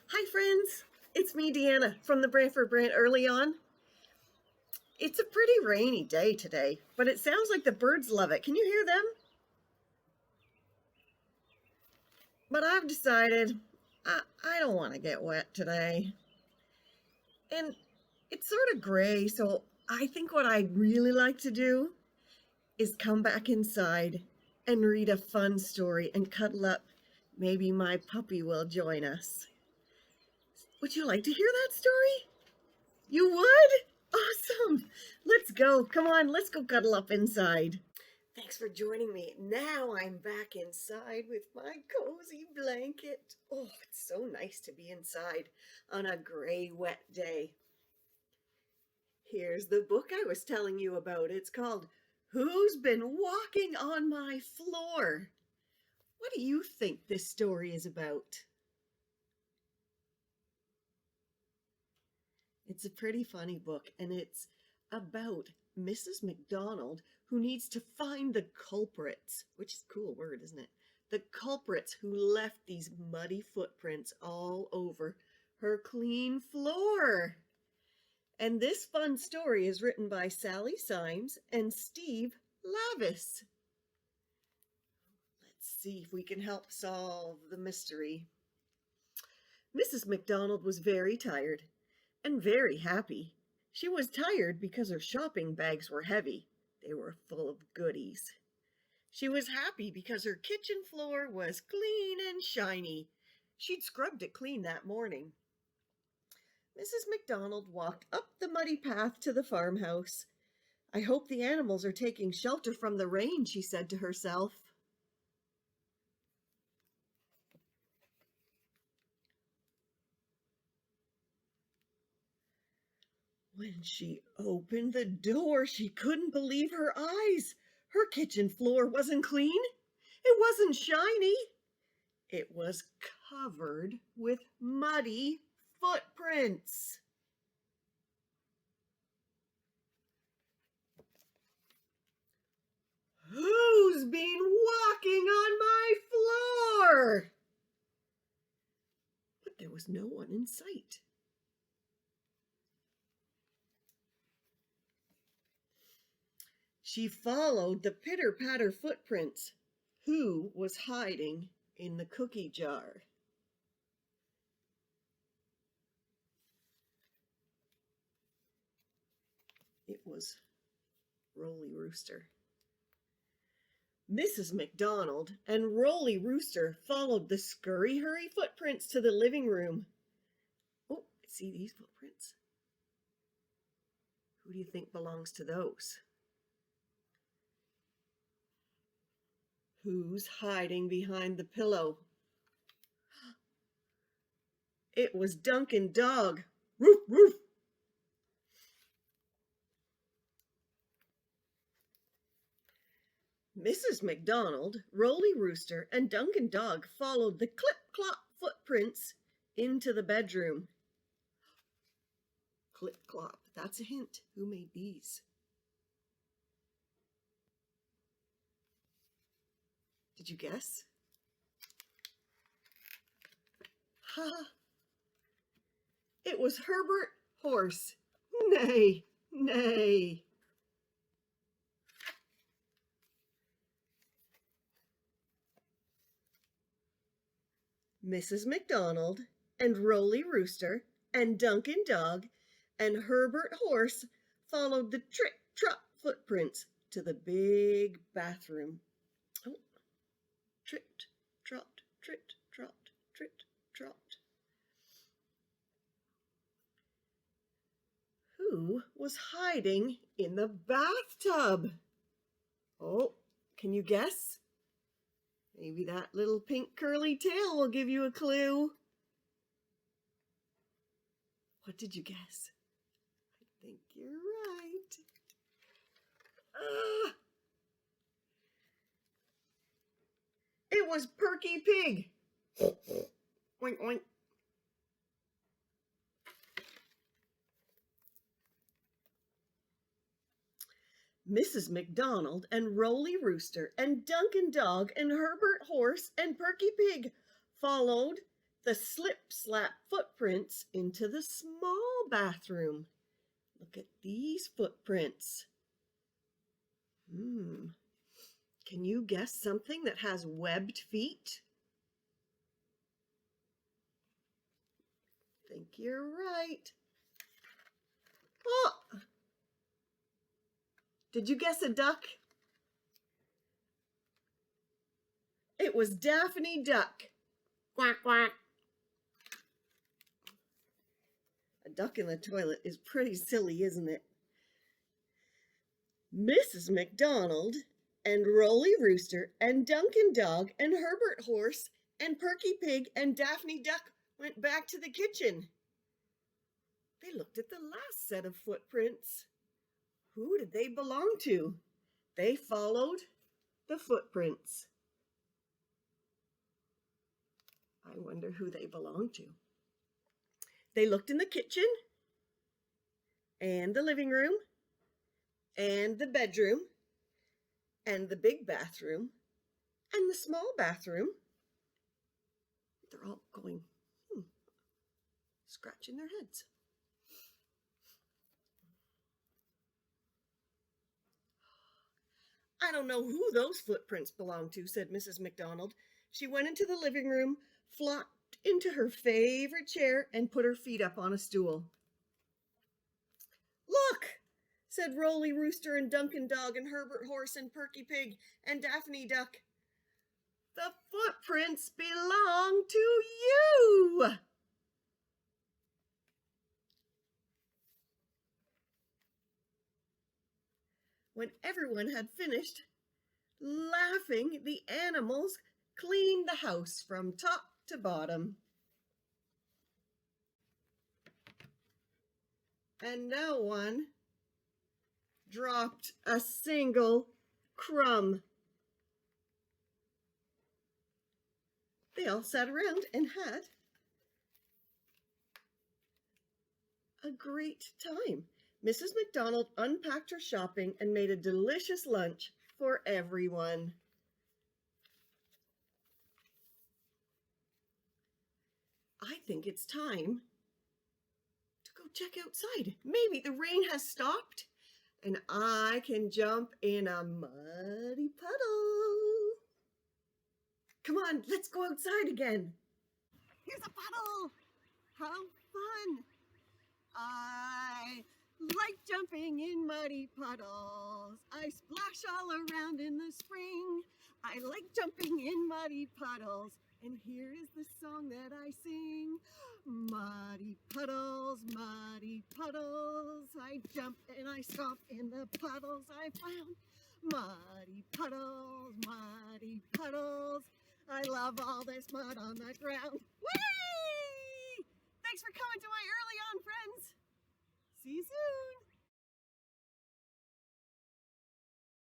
Hi friends, it's me Deanna from the Brantford Brant EarlyON. It's a pretty rainy day today, but it sounds like the birds love it. Can you hear them? But I've decided I don't want to get wet today. And it's sort of gray, so I think what I'd really like to do is come back inside and read a fun story and cuddle up. Maybe my puppy will join us. Would you like to hear that story? You would? Awesome. Let's go. Come on, let's go cuddle up inside. Thanks for joining me. Now I'm back inside with my cozy blanket. Oh, it's so nice to be inside on a gray, wet day. Here's the book I was telling you about. It's called Who's Been Walking on My Floor? What do you think this story is about? It's a pretty funny book, and it's about Mrs. McDonald who needs to find the culprits, which is a cool word, isn't it? The culprits who left these muddy footprints all over her clean floor. And this fun story is written by Sally Symes and Steve Lavis. Let's see if we can help solve the mystery. Mrs. McDonald was very tired and very happy. She was tired because her shopping bags were heavy. They were full of goodies. She was happy because her kitchen floor was clean and shiny. She'd scrubbed it clean that morning. Mrs. McDonald walked up the muddy path to the farmhouse. I hope the animals are taking shelter from the rain, she said to herself. When she opened the door, she couldn't believe her eyes. Her kitchen floor wasn't clean. It wasn't shiny. It was covered with muddy footprints. Who's been walking on my floor? But there was no one in sight. She followed the pitter-patter footprints. Who was hiding in the cookie jar? It was Rolly Rooster. Mrs. McDonald and Rolly Rooster followed the scurry-hurry footprints to the living room. Oh, see these footprints? Who do you think belongs to those? Who's hiding behind the pillow? It was Duncan Dog. Woof, woof. Mrs. McDonald, Rolly Rooster, and Duncan Dog followed the clip-clop footprints into the bedroom. Clip-clop, that's a hint. Who made these? Did you guess? Ha! It was Herbert Horse. Nay, nay. Mrs. McDonald and Rolly Rooster and Duncan Dog and Herbert Horse followed the trip-trot footprints to the big bathroom. Oh, tripped, trot, tripped, trot, tripped, trot. Who was hiding in the bathtub? Oh, can you guess? Maybe that little pink curly tail will give you a clue. What did you guess? I think you're right. It was Perky Pig. Oink, oink. Mrs. McDonald and Rolly Rooster and Duncan Dog and Herbert Horse and Perky Pig followed the slip-slap footprints into the small bathroom. Look at these footprints. Can you guess something that has webbed feet? I think you're right. Oh! Did you guess a duck? It was Daphne Duck. Quack, quack. A duck in the toilet is pretty silly, isn't it? Mrs. McDonald and Rolly Rooster and Duncan Dog and Herbert Horse and Perky Pig and Daphne Duck went back to the kitchen. They looked at the last set of footprints. Who did they belong to? They followed the footprints. I wonder who they belong to. They looked in the kitchen and the living room and the bedroom and the big bathroom and the small bathroom. They're all going, scratching their heads. I don't know who those footprints belong to, said Mrs. McDonald. She went into the living room, flopped into her favorite chair, and put her feet up on a stool. Look, said Rolly Rooster and Duncan Dog and Herbert Horse and Perky Pig and Daphne Duck. The footprints belong to you! When everyone had finished laughing, the animals cleaned the house from top to bottom. And no one dropped a single crumb. They all sat around and had a great time. Mrs. McDonald unpacked her shopping and made a delicious lunch for everyone. I think it's time to go check outside. Maybe the rain has stopped and I can jump in a muddy puddle. Come on, let's go outside again. Here's a puddle. How fun. I like jumping in muddy puddles. I splash all around in the spring. I like jumping in muddy puddles. And here is the song that I sing. Muddy puddles, I jump and I stomp in the puddles I found. Muddy puddles, I love all this mud on the ground. Woo!